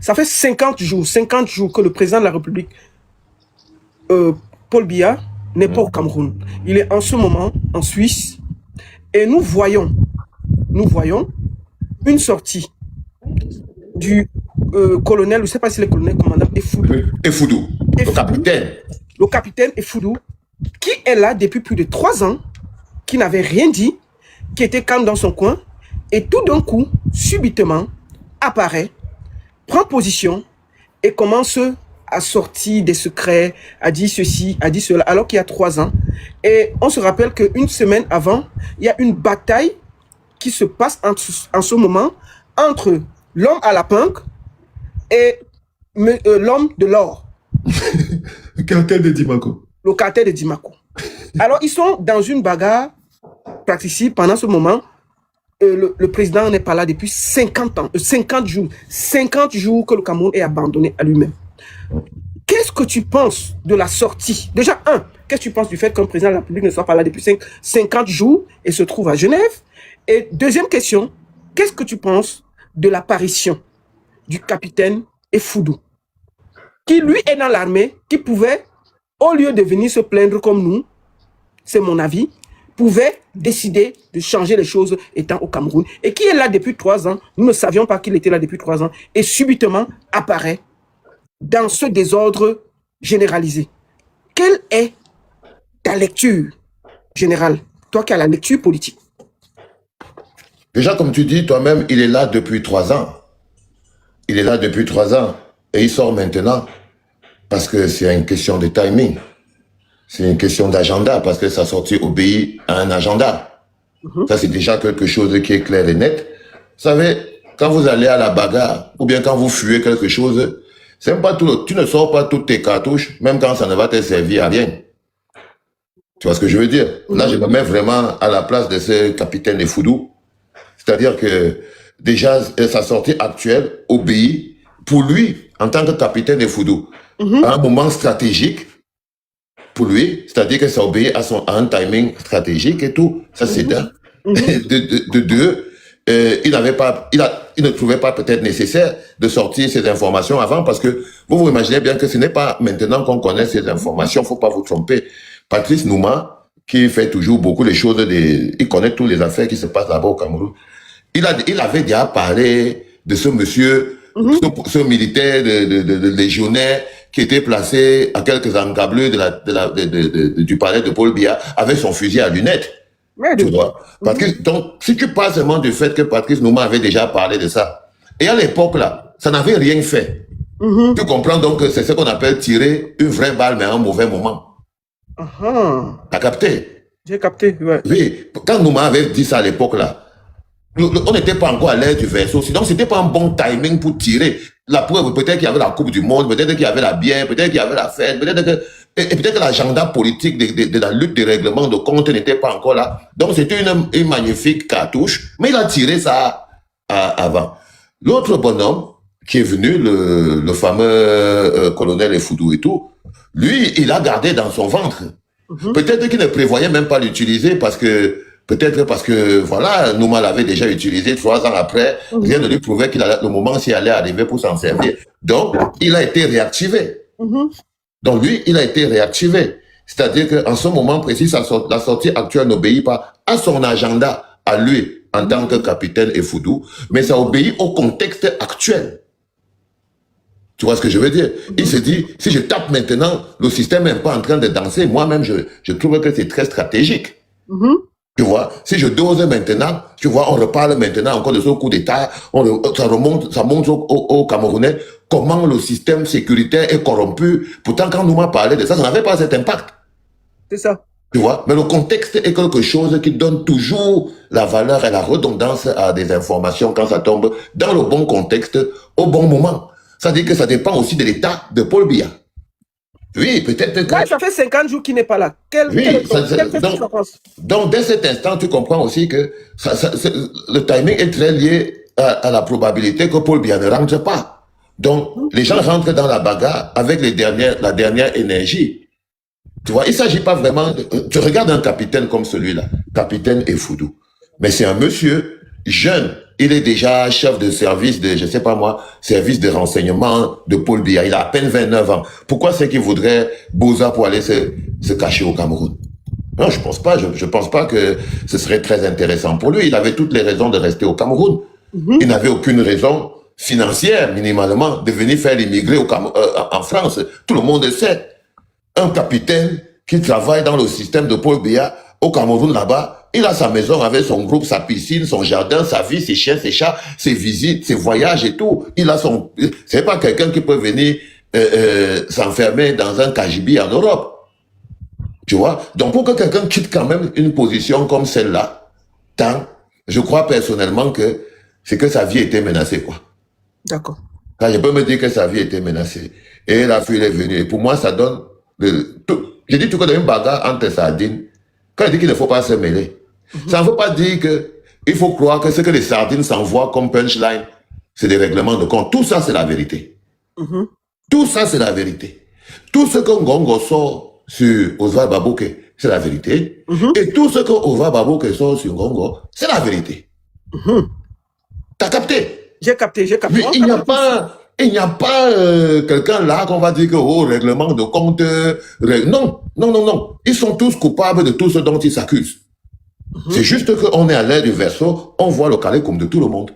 Ça fait 50 jours que le président de la République, Paul Biya, n'est pas au Cameroun. Il est en ce moment en Suisse et nous voyons une sortie du colonel, je ne sais pas si le colonel commandant Effoudou, le capitaine. Le capitaine Effoudou, qui est là depuis plus de 3 ans, qui n'avait rien dit, qui était calme dans son coin, et tout d'un coup, subitement, apparaît, prend position et commence à sortir des secrets, a dit ceci, a dit cela, alors qu'il y a 3 ans. Et on se rappelle qu'une semaine avant, il y a une bataille qui se passe en ce moment entre l'homme à la punk et l'homme de l'or. Le cartel de Dimako. Le cartel de Dimako. Alors, ils sont dans une bagarre pratique pendant ce moment. Le président n'est pas là depuis 50 ans, 50 jours. 50 jours que le Cameroun est abandonné à lui-même. Qu'est-ce que tu penses de la sortie? Déjà, qu'est-ce que tu penses du fait qu'un président de la République ne soit pas là depuis 50 jours et se trouve à Genève? Et deuxième question, qu'est-ce que tu penses de l'apparition du capitaine Effoudou, qui lui est dans l'armée, qui pouvait, au lieu de venir se plaindre comme nous, c'est mon avis, pouvait décider de changer les choses étant au Cameroun, et qui est là depuis 3 ans, nous ne savions pas qu'il était là depuis 3 ans, et subitement apparaît dans ce désordre généralisé. Quelle est ta lecture générale, toi qui as la lecture politique? Déjà, comme tu dis, toi-même, il est là depuis 3 ans. Il est là depuis 3 ans. Et il sort maintenant parce que c'est une question de timing. C'est une question d'agenda, parce que sa sortie obéit à un agenda. Ça, c'est déjà quelque chose qui est clair et net. Vous savez, quand vous allez à la bagarre, ou bien quand vous fuyez quelque chose, c'est même pas tout, tu ne sors pas toutes tes cartouches, même quand ça ne va te servir à rien. Tu vois ce que je veux dire? Là, je me mets vraiment à la place de ce capitaine Effoudou. C'est-à-dire que déjà, sa sortie actuelle obéit pour lui, en tant que capitaine Effoudou, à un moment stratégique pour lui, c'est-à-dire que ça obéit à un timing stratégique et tout. Ça, c'est d'un. De deux, il ne trouvait pas peut-être nécessaire de sortir ces informations avant, parce que vous imaginez bien que ce n'est pas maintenant qu'on connaît ces informations, faut pas vous tromper. Patrice Nouma, qui fait toujours beaucoup les choses, il connaît toutes les affaires qui se passent là-bas au Cameroun. Il avait déjà parlé de ce monsieur, ce militaire de légionnaire qui était placé à quelques encablures du palais de Paul Biya avec son fusil à lunettes. Tu vois? Donc, si tu parles seulement du fait que Patrice Nouma avait déjà parlé de ça, et à l'époque là, ça n'avait rien fait. Tu comprends donc que c'est ce qu'on appelle tirer une vraie balle, mais à un mauvais moment. T'as capté? J'ai capté, ouais. Oui, quand Nouma avait dit ça à l'époque là, on n'était pas encore à l'aise du verseau, sinon c'était pas un bon timing pour tirer. La preuve, peut-être qu'il y avait la Coupe du Monde, peut-être qu'il y avait la bière, peut-être qu'il y avait la fête, peut-être que l'agenda politique de la lutte des règlements de compte n'était pas encore là. Donc c'était une magnifique cartouche, mais il a tiré ça avant. L'autre bonhomme qui est venu, le fameux colonel Effoudou et tout, lui, il a gardé dans son ventre. Peut-être qu'il ne prévoyait même pas l'utiliser peut-être parce que, voilà, Nouma l'avait déjà utilisé 3 ans après. Rien ne lui prouvait qu'il allait, le moment s'y allait arriver pour s'en servir. Donc, il a été réactivé. Donc, lui, il a été réactivé. C'est-à-dire qu'en ce moment précis, la sortie actuelle n'obéit pas à son agenda, à lui, en tant que capitaine Effoudou, mais ça obéit au contexte actuel. Tu vois ce que je veux dire? Il se dit, si je tape maintenant, le système n'est pas en train de danser. Moi-même, je trouve que c'est très stratégique. Tu vois, si je dose maintenant, tu vois, on reparle maintenant encore de ce coup d'État, ça montre aux Camerounais comment le système sécuritaire est corrompu. Pourtant, quand nous m'a parlé de ça, ça n'avait pas cet impact. C'est ça. Tu vois, mais le contexte est quelque chose qui donne toujours la valeur et la redondance à des informations quand ça tombe dans le bon contexte, au bon moment. Ça veut dire que ça dépend aussi de l'état de Paul Biya. Oui, peut-être que... Ouais, ça fait 50 jours qu'il n'est pas là. Donc, dès cet instant, tu comprends aussi que le timing est très lié à la probabilité que Paul Biya ne rentre pas. Donc, les gens rentrent dans la bagarre avec la dernière énergie. Tu vois, il ne s'agit pas vraiment... Tu regardes un capitaine comme celui-là, capitaine Effoudou. Mais c'est un monsieur jeune, il est déjà chef de service de, je sais pas moi, service de renseignement de Paul Biya. Il a à peine 29 ans. Pourquoi c'est qu'il voudrait Bouza pour aller se cacher au Cameroun? Non, je pense pas. Je pense pas que ce serait très intéressant pour lui. Il avait toutes les raisons de rester au Cameroun. Il n'avait aucune raison financière, minimalement, de venir faire l'immigré en France. Tout le monde sait. Un capitaine qui travaille dans le système de Paul Biya au Cameroun là-bas, il a sa maison avec son groupe, sa piscine, son jardin, sa vie, ses chiens, ses chats, ses visites, ses voyages et tout. Il a son... C'est pas quelqu'un qui peut venir s'enfermer dans un KGB en Europe. Tu vois? Donc pour que quelqu'un quitte quand même une position comme celle-là, je crois personnellement que c'est que sa vie était menacée, quoi. D'accord. Quand je peux me dire que sa vie était menacée. Et la fille est venue. Et pour moi, ça donne... J'ai dit tout que dans une bagarre entre sardines, quand il dit qu'il ne faut pas se mêler, ça ne veut pas dire que il faut croire que ce que les sardines s'envoient comme punchline, c'est des règlements de compte. Tout ça, c'est la vérité. Tout ça, c'est la vérité. Tout ce que Ngongo sort sur Oswald Babouke, c'est la vérité. Et tout ce que Oswald Babouke sort sur Ngongo, c'est la vérité. T'as capté? J'ai capté. Mais il n'y a pas quelqu'un là qu'on va dire que, oh, règlement de compte, non. Ils sont tous coupables de tout ce dont ils s'accusent. C'est juste qu'on est à l'air du verseau, on voit le calé comme de tout le monde.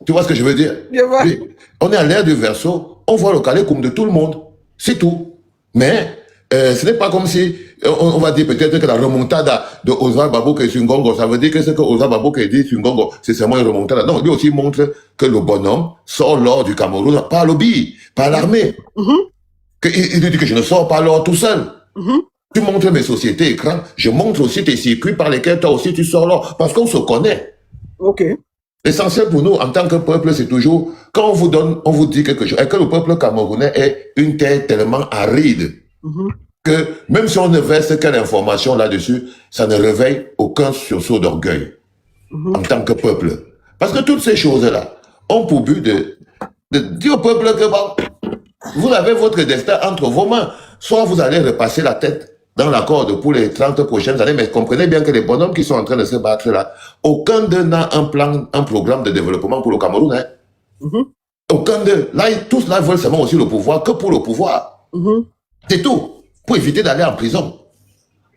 Tu vois ce que je veux dire? Oui. On est à l'air du verseau, on voit le calé comme de tout le monde. C'est tout. Mais ce n'est pas comme si, on va dire peut-être que la remontada de Oswald Babouke sur Ngongo, ça veut dire que ce que Oswald Babouke dit sur Ngongo, c'est seulement une remontada. Non, lui aussi montre que le bonhomme sort l'or du Cameroun par l'OBI, par l'armée. Il dit que je ne sors pas l'or tout seul. Tu montres mes sociétés écrans, je montre aussi tes circuits par lesquels toi aussi tu sors l'or, parce qu'on se connaît. Ok. L'essentiel pour nous, en tant que peuple, c'est toujours, quand on vous donne, on vous dit quelque chose, et que le peuple camerounais est une terre tellement aride, que même si on ne verse quelle information là-dessus, ça ne réveille aucun sursaut d'orgueil en tant que peuple. Parce que toutes ces choses-là ont pour but de dire au peuple que bon, vous avez votre destin entre vos mains. Soit vous allez repasser la tête dans la corde pour les 30 prochaines années, mais comprenez bien que les bonhommes qui sont en train de se battre là, aucun d'eux n'a un programme de développement pour le Cameroun. Aucun d'eux. Là, tous là veulent seulement aussi le pouvoir que pour le pouvoir. C'est tout. Pour éviter d'aller en prison.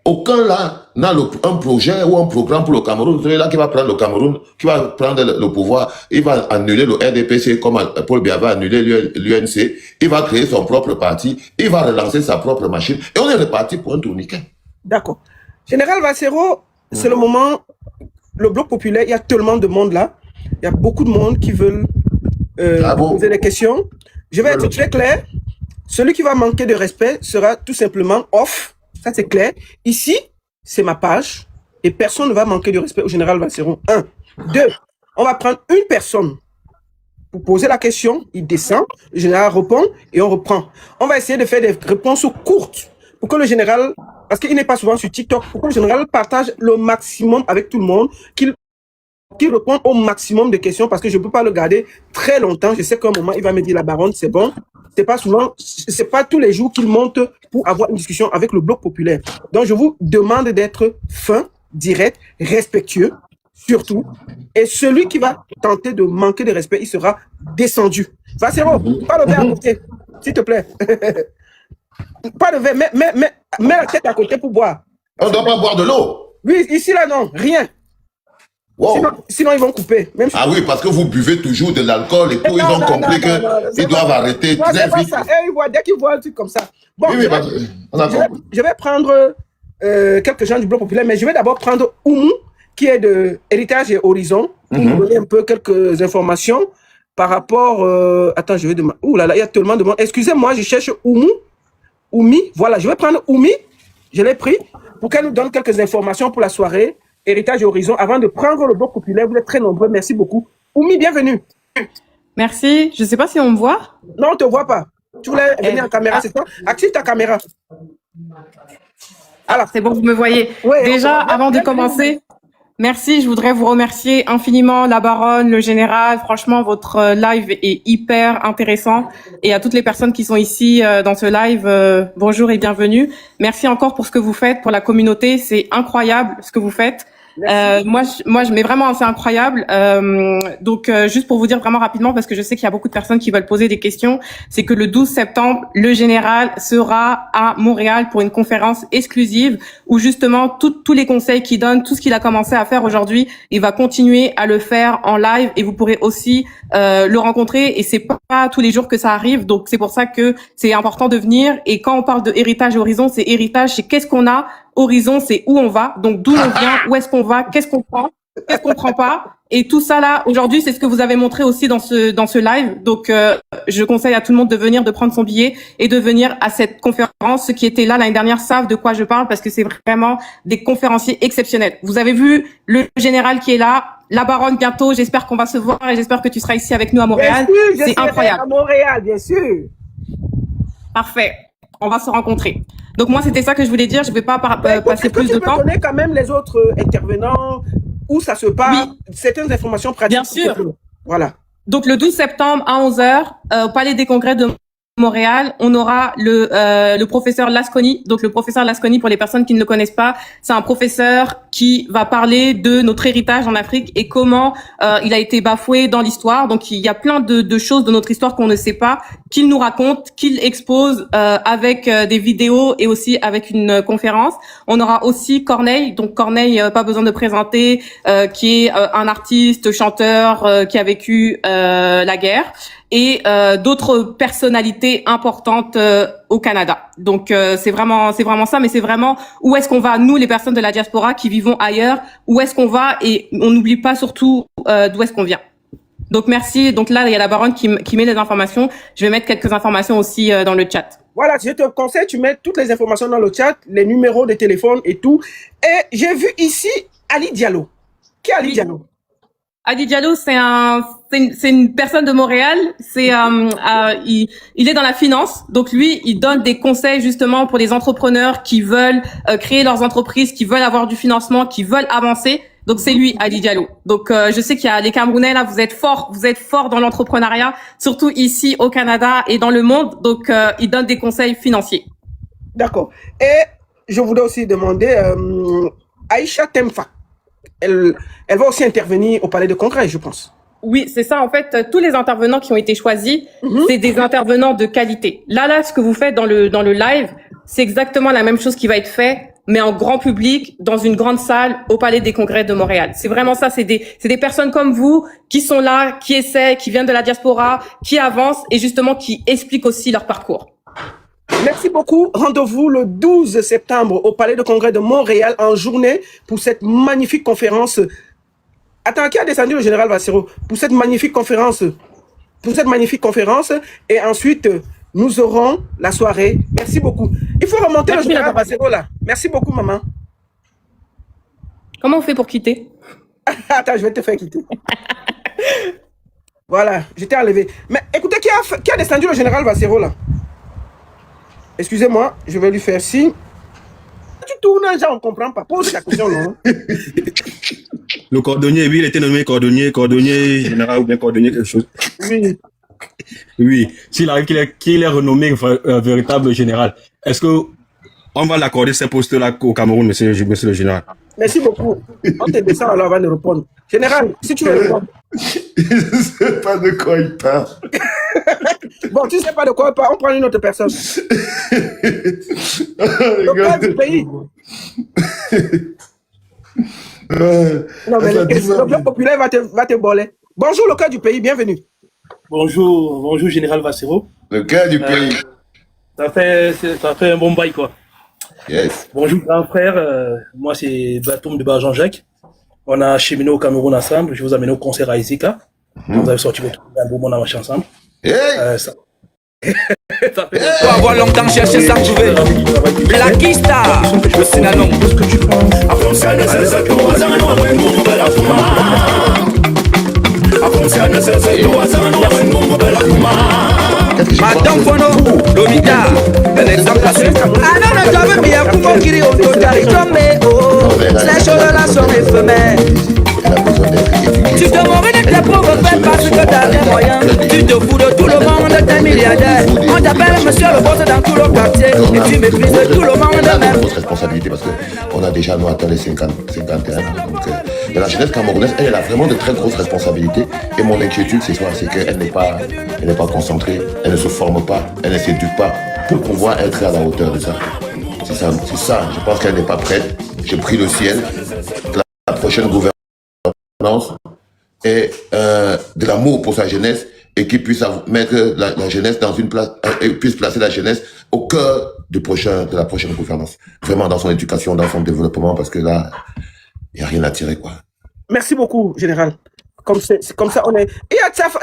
Aucun là n'a un projet ou un programme pour le Cameroun. Celui là qui va prendre le Cameroun, qui va prendre le pouvoir, il va annuler le RDPC comme Paul Biya va annuler l'UNC, il va créer son propre parti, il va relancer sa propre machine et on est reparti pour un tourniquet. D'accord. Général Bassero, c'est le moment, le bloc populaire, il y a tellement de monde là, il y a beaucoup de monde qui veulent poser des questions. Je vais être très clair. Celui qui va manquer de respect sera tout simplement off. Ça, c'est clair. Ici, c'est ma page. Et personne ne va manquer de respect au général Bassero. 1. 2. On va prendre une personne pour poser la question. Il descend. Le général répond et on reprend. On va essayer de faire des réponses courtes pour que le général, parce qu'il n'est pas souvent sur TikTok, pour que le général partage le maximum avec tout le monde, qu'il répond au maximum de questions parce que je ne peux pas le garder très longtemps. Je sais qu'à un moment, il va me dire la baronne, c'est bon. C'est pas souvent, c'est pas tous les jours qu'il monte pour avoir une discussion avec le bloc populaire. Donc, je vous demande d'être fin, direct, respectueux, surtout. Et celui qui va tenter de manquer de respect, il sera descendu. Bassero, pas le verre à côté, s'il te plaît. Pas de verre, mets la tête à côté pour boire. On ne doit pas boire de l'eau. Oui, ici, là, non, rien. Wow. Sinon, ils vont couper. Même ah oui, parce que vous buvez toujours de l'alcool et tout, ils ont compris qu'ils doivent arrêter très vite. Ça. Dès qu'ils voient un truc comme ça. Bon, oui, je vais prendre quelques gens du bloc populaire, mais je vais d'abord prendre Oumou, qui est de Héritage et Horizon, pour nous donner un peu quelques informations par rapport... attends, je vais demander... Ouh là là, il y a tellement de monde. Excusez-moi, je cherche Oumou. Oumi, voilà, je vais prendre Oumi, je l'ai pris, pour qu'elle nous donne quelques informations pour la soirée. Héritage et Horizon, avant de prendre le bloc populaire, vous êtes très nombreux, merci beaucoup. Oumi, bienvenue. Merci, je ne sais pas si on me voit. Non, on ne te voit pas. Tu voulais venir en caméra, c'est ça? Active ta caméra. Alors, c'est bon, vous me voyez. Oui, déjà, avant de commencer, merci, je voudrais vous remercier infiniment, la baronne, le général. Franchement, votre live est hyper intéressant. Et à toutes les personnes qui sont ici dans ce live, bonjour et bienvenue. Merci encore pour ce que vous faites pour la communauté. C'est incroyable ce que vous faites. Mais vraiment, c'est incroyable. Donc, juste pour vous dire vraiment rapidement, parce que je sais qu'il y a beaucoup de personnes qui veulent poser des questions, c'est que le 12 septembre, le général sera à Montréal pour une conférence exclusive où justement tous les conseils qu'il donne, tout ce qu'il a commencé à faire aujourd'hui, il va continuer à le faire en live et vous pourrez aussi le rencontrer. Et c'est pas tous les jours que ça arrive, donc c'est pour ça que c'est important de venir. Et quand on parle de héritage et horizon, c'est héritage, c'est qu'est-ce qu'on a. Horizon, c'est où on va, donc d'où on vient, où est-ce qu'on va, qu'est-ce qu'on prend pas, et tout ça là, aujourd'hui, c'est ce que vous avez montré aussi dans ce live. Donc, je conseille à tout le monde de venir, de prendre son billet et de venir à cette conférence. Ceux qui étaient là l'année dernière savent de quoi je parle parce que c'est vraiment des conférenciers exceptionnels. Vous avez vu le général qui est là, la baronne bientôt. J'espère qu'on va se voir et j'espère que tu seras ici avec nous à Montréal. C'est incroyable. À Montréal, bien sûr. Parfait. On va se rencontrer. Donc moi, c'était ça que je voulais dire. Je ne vais pas passer plus de temps. Tu peux donner quand même les autres intervenants où ça se passe, certaines informations pratiques. Bien sûr. Voilà. Donc le 12 septembre à 11h, au Palais des Congrès de Montréal, on aura le professeur Lasconi. Donc le professeur Lasconi, pour les personnes qui ne le connaissent pas, c'est un professeur qui va parler de notre héritage en Afrique et comment il a été bafoué dans l'histoire. Donc il y a plein de choses de notre histoire qu'on ne sait pas, qu'il nous raconte, qu'il expose avec des vidéos et aussi avec une conférence. On aura aussi Corneille. Donc Corneille, pas besoin de présenter, qui est un artiste, chanteur, qui a vécu la guerre. Et d'autres personnalités importantes au Canada. Donc c'est vraiment ça, mais c'est vraiment où est-ce qu'on va, nous les personnes de la diaspora qui vivons ailleurs, où est-ce qu'on va et on n'oublie pas surtout d'où est-ce qu'on vient. Donc merci. Donc là il y a la baronne qui met les informations. Je vais mettre quelques informations aussi dans le chat. Voilà, je te conseille, tu mets toutes les informations dans le chat, les numéros de téléphone et tout. Et j'ai vu ici Ali Diallo. Qui est Ali Diallo? Ali Diallo, c'est une personne de Montréal. Il est dans la finance. Donc lui, il donne des conseils justement pour les entrepreneurs qui veulent créer leurs entreprises, qui veulent avoir du financement, qui veulent avancer. Donc c'est lui, Ali Diallo. Donc je sais qu'il y a les Camerounais là, vous êtes forts dans l'entrepreneuriat, surtout ici au Canada et dans le monde. Donc il donne des conseils financiers. D'accord. Et je voudrais aussi demander Aïcha Temfa. Elle va aussi intervenir au Palais de Congrès, je pense. Oui, c'est ça. En fait, tous les intervenants qui ont été choisis, c'est des intervenants de qualité. Là, ce que vous faites dans le live, c'est exactement la même chose qui va être fait, mais en grand public, dans une grande salle, au Palais des Congrès de Montréal. C'est vraiment ça. C'est des personnes comme vous qui sont là, qui essaient, qui viennent de la diaspora, qui avancent et justement qui expliquent aussi leur parcours. Merci beaucoup. Rendez-vous le 12 septembre au Palais de Congrès de Montréal en journée pour cette magnifique conférence. Attends, qui a descendu le général Vassero? Pour cette magnifique conférence. Et ensuite, nous aurons la soirée. Merci beaucoup. Il faut remonter le général Vassero là. Merci beaucoup, maman. Comment on fait pour quitter? Attends, je vais te faire quitter. Voilà, je t'ai enlevé. Mais écoutez, qui a descendu le général Vassero là? Excusez-moi, je vais lui faire signe. Tu tournes, genre, on ne comprend pas. Pose la question, non? Le cordonnier, oui, il était nommé cordonnier général ou bien cordonnier quelque chose. Oui. Oui, s'il arrive qu'il est renommé véritable général, est-ce que on va l'accorder ces postes-là au Cameroun, monsieur le général? Merci beaucoup. On te descend alors avant de répondre. Général, si tu veux répondre. Je ne sais pas de quoi il parle. Bon, tu ne sais pas de quoi il parle, on prend une autre personne. Le cœur du pays. Non, mais le bloc populaire va te boler. Bonjour, le cœur du pays, bienvenue. Bonjour, général Vassero. Le cœur du pays. Ça fait un bon bail, quoi. Yes. Bonjour, grand frère. Moi, c'est Batoum de Bar Jean-Jacques. On a cheminé au Cameroun ensemble. Je vous amène au concert à Isika. Vous avez sorti votre album, on a marché ensemble. Hey. Ça fait pour avoir longtemps cherché sans trouver. Blackista, le Sinanon. Madame Fono, Lomita, un exemple à suivre. Ah non, non, j'avais bien pour mon kiri au total. Ces choses-là sont éphémères. Tu te mourrais de tes pauvres faits parce que t'as les moyens. Tu te fous de tout le monde t'es milliardaire. On t'appelle monsieur le boss dans tout le quartier. Et tu méprises tout le monde Elle a de même. grosses responsabilités parce qu'on a déjà, nous, atteint les 51 ans. Donc, mais la jeunesse camerounaise, elle a vraiment de très grosses responsabilités. Et mon inquiétude, c'est quoi? C'est qu'elle n'est pas concentrée, elle ne se forme pas, elle ne s'éduque pas pour pouvoir être à la hauteur de ça. C'est ça. Je pense qu'elle n'est pas prête. Je prie le ciel que la prochaine gouvernance ait de l'amour pour sa jeunesse et qu'il puisse mettre la jeunesse dans une place, et puisse placer la jeunesse au cœur de la prochaine gouvernance. Vraiment dans son éducation, dans son développement, parce que là, il n'y a rien à tirer, quoi. Merci beaucoup, général. Comme ça, on est. Il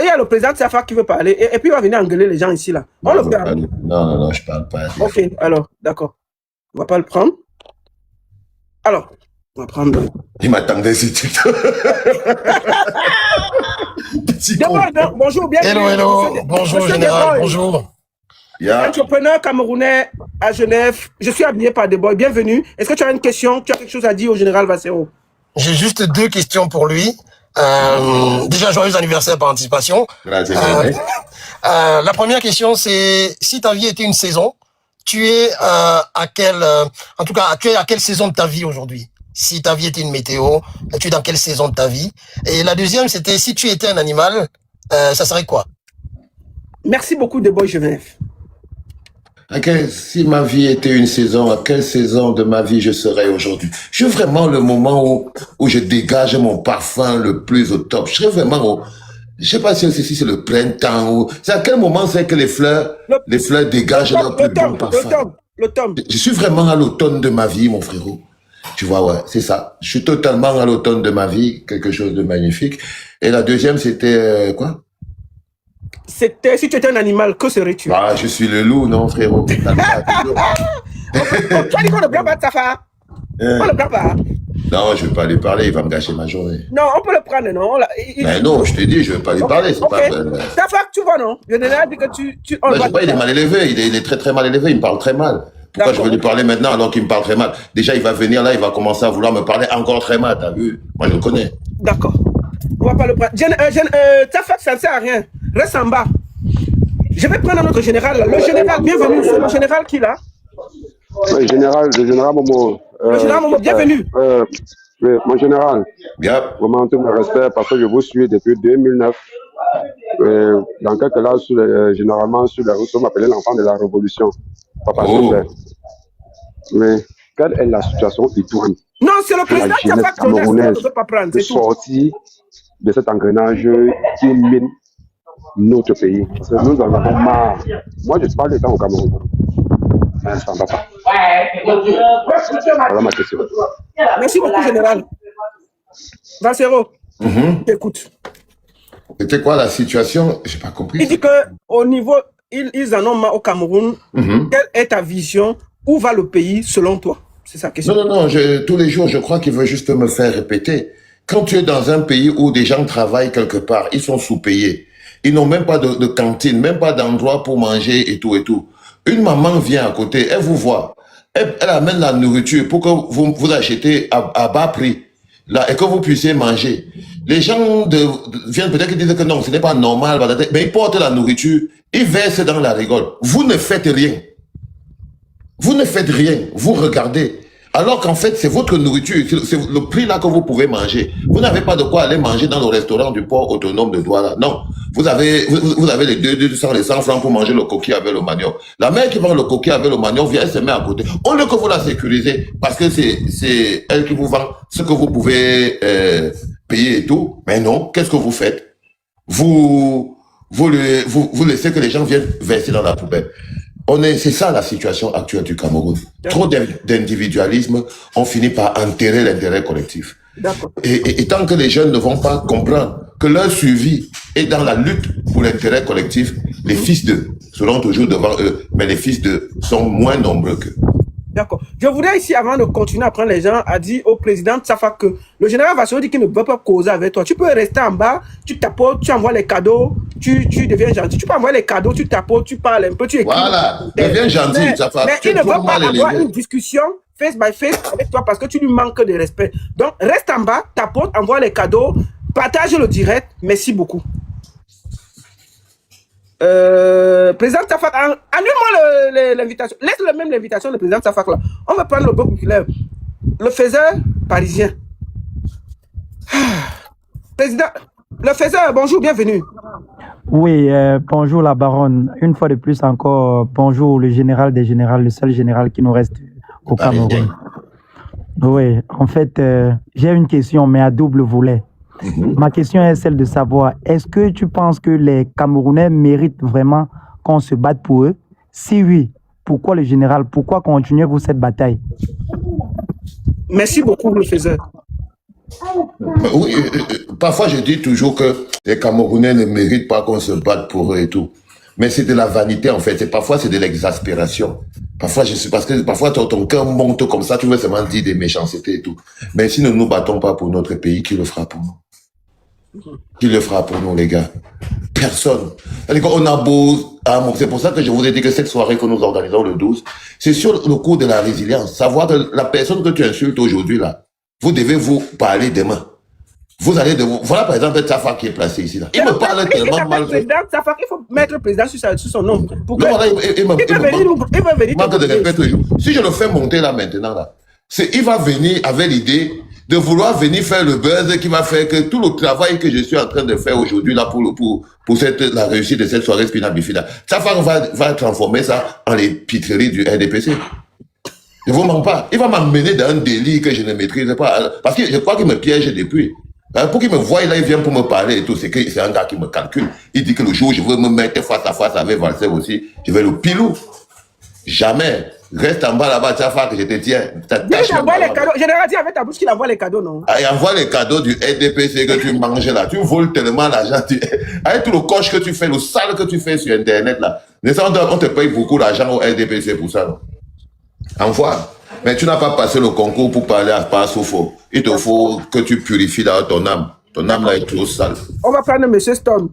y a le président de Safa qui veut parler et puis il va venir engueuler les gens ici, là. On le fait. Non, je parle pas. Ok, alors, d'accord. On va pas le prendre. Alors, on va prendre. Il m'attendait si tu Bonjour, bienvenue. Hello, bonjour Monsieur général, Deboy. bonjour. Entrepreneur camerounais à Genève. Je suis habillé par Deboy. Bienvenue. Est-ce que tu as une question? Tu as quelque chose à dire au général Vassero? J'ai juste 2 questions pour lui. Déjà, joyeux anniversaire par anticipation. Grazie. La première question, c'est si ta vie était une saison, tu es à quelle saison de ta vie aujourd'hui? Si ta vie était une météo, tu es dans quelle saison de ta vie? Et la deuxième, c'était si tu étais un animal, ça serait quoi? Merci beaucoup, Deboy Genève. Si ma vie était une saison, à quelle saison de ma vie je serais aujourd'hui? Je suis vraiment le moment où je dégage mon parfum le plus au top. Je serais vraiment je sais pas si c'est le printemps ou, c'est à quel moment c'est que les fleurs dégagent leur plus bon parfum. L'automne. Je suis vraiment à l'automne de ma vie, mon frérot. Tu vois, ouais, c'est ça. Je suis totalement à l'automne de ma vie, quelque chose de magnifique. Et la deuxième, c'était quoi? C'était, si tu étais un animal, que serais-tu? Ah, je suis le loup, non, frérot. Tu as dit qu'on ne blâme pas de Safa. On ne blâme pas. Non, je ne vais pas lui parler, il va me gâcher ma journée. Non, on peut le prendre, non? Mais non, je te dis, je ne vais pas lui parler. C'est pas... Safa, tu vois, non? Je n'ai dit que tu je sais pas, il est mal élevé, il est très très mal élevé, il me parle très mal. Pourquoi je vais lui parler maintenant alors qu'il me parle très mal? Déjà, il va venir là, il va commencer à vouloir me parler encore très mal, t'as vu? Moi, je le connais. D'accord. On va pas le prendre. Safa, ça ne sert à rien. Reste en bas. Je vais prendre notre général. Là. Le général, bienvenue. C'est le général qui est là? Oui, le général Momo. Le général Momo, bienvenue. Oui, mon général. Yep. Vraiment tout mon respect parce que je vous suis depuis 2009. Dans quelques là, généralement, sur les routes, on m'appelait l'enfant de la révolution. Papa Sembé. Mais quelle est la situation idoine? Non, c'est le président qui a fait camerounaise de sortir de cet engrenage qui mine notre pays. Parce que nous en avons marre. Moi, je parle de temps au Cameroun. Mais ça ne va pas. Voilà ma question. Merci beaucoup, général. Vassero, écoute. C'était quoi la situation? J'ai pas compris. Il dit qu'au niveau, ils en ont marre au Cameroun. Quelle est ta vision? Où va le pays selon toi? C'est sa question. Non, tous les jours, je crois qu'il veut juste me faire répéter. Quand tu es dans un pays où des gens travaillent quelque part, ils sont sous-payés. Ils n'ont même pas de cantine, même pas d'endroit pour manger et tout et tout. Une maman vient à côté, elle vous voit. Elle amène la nourriture pour que vous achetez à bas prix. Là, et que vous puissiez manger. Les gens viennent peut-être dire que non, ce n'est pas normal, mais ils portent la nourriture, ils versent dans la rigole. Vous ne faites rien. Vous ne faites rien. Vous regardez. Alors qu'en fait, c'est votre nourriture, c'est le prix là que vous pouvez manger. Vous n'avez pas de quoi aller manger dans le restaurant du port autonome de Douala. Non. Vous avez les 200, les 100 francs pour manger le coquille avec le manioc. La mère qui vend le coquille avec le manioc vient, elle se met à côté. Au lieu que vous la sécurisez, parce que c'est elle qui vous vend ce que vous pouvez payer et tout. Mais non, qu'est-ce que vous faites? Vous laissez que les gens viennent verser dans la poubelle. C'est ça la situation actuelle du Cameroun. Trop d'individualisme, on finit par enterrer l'intérêt collectif. Et tant que les jeunes ne vont pas comprendre que leur survie est dans la lutte pour l'intérêt collectif, les fils d'eux seront toujours devant eux, mais les fils d'eux sont moins nombreux qu'eux. D'accord. Je voudrais ici, avant de continuer à prendre les gens, à dire au président de Safa que le général Vassero dit qu'il ne veut pas causer avec toi. Tu peux rester en bas, tu tapotes, tu envoies les cadeaux, tu deviens gentil. Tu peux envoyer les cadeaux, tu tapotes, tu parles un peu, tu écris. Voilà, deviens gentil, Safa. Mais il ne veut pas avoir une discussion face by face avec toi parce que tu lui manques de respect. Donc, reste en bas, tapote, envoie les cadeaux, partage le direct. Merci beaucoup. Président Tafak, annule-moi l'invitation. Laisse-le même l'invitation, le président Tafak là. On va prendre le bloc populaire. Le faiseur parisien. Président, le faiseur, bonjour, bienvenue. Oui, bonjour la baronne. Une fois de plus encore, bonjour le général des générales, le seul général qui nous reste au Cameroun. Oui, en fait, j'ai une question, mais à double volet. Ma question est celle de savoir, est-ce que tu penses que les Camerounais méritent vraiment qu'on se batte pour eux? Si oui, pourquoi le général? Pourquoi continuez-vous cette bataille? Merci beaucoup, le faiseur. Oui, parfois je dis toujours que les Camerounais ne méritent pas qu'on se batte pour eux et tout. Mais c'est de la vanité en fait. Parfois c'est de l'exaspération. Parfois parce que parfois ton cœur monte comme ça, tu veux seulement dire des méchancetés et tout. Mais si nous ne nous battons pas pour notre pays, qui le fera pour nous? Qui le fera pour nous les gars? Personne. On a beau... C'est pour ça que je vous ai dit que cette soirée que nous organisons le 12, c'est sur le cours de la résilience. Savoir que la personne que tu insultes aujourd'hui là, vous devez vous parler demain. Vous allez voilà par exemple Tafak qui est placé ici là. Il me parle tellement mal. Tafak, il faut mettre le président sur son nom. Pourquoi il va venir. Manque de respect toujours. Si je le fais monter là maintenant là, il va venir avec l'idée de vouloir venir faire le buzz qui va faire que tout le travail que je suis en train de faire aujourd'hui là pour la réussite de cette soirée Spina Bifida, Tafak va transformer ça en les pitreries du RDPC. Je vous mens pas. Il va m'amener dans un délit que je ne maîtrise pas. Parce que je crois qu'il me piège depuis. Pour qu'il me voie, là, il vient pour me parler et tout. C'est un gars qui me calcule. Il dit que le jour où je veux me mettre face à face avec Valser aussi, je vais le pilou. Jamais. Reste en bas là-bas, Tafak, je te tiens. Il envoie les cadeaux. Général, dis avec ta bouche qu'il envoie les cadeaux, non? Il envoie les cadeaux du RDPC que tu manges là. Tu voles tellement l'argent. Avec tout le coche que tu fais, le sale que tu fais sur Internet là. On te paye beaucoup d'argent au RDPC pour ça, non? Envoie. Mais tu n'as pas passé le concours pour parler à Passoufo. Il te faut que tu purifies dans ton âme. Ton âme là est trop sale. On va prendre M. Stone.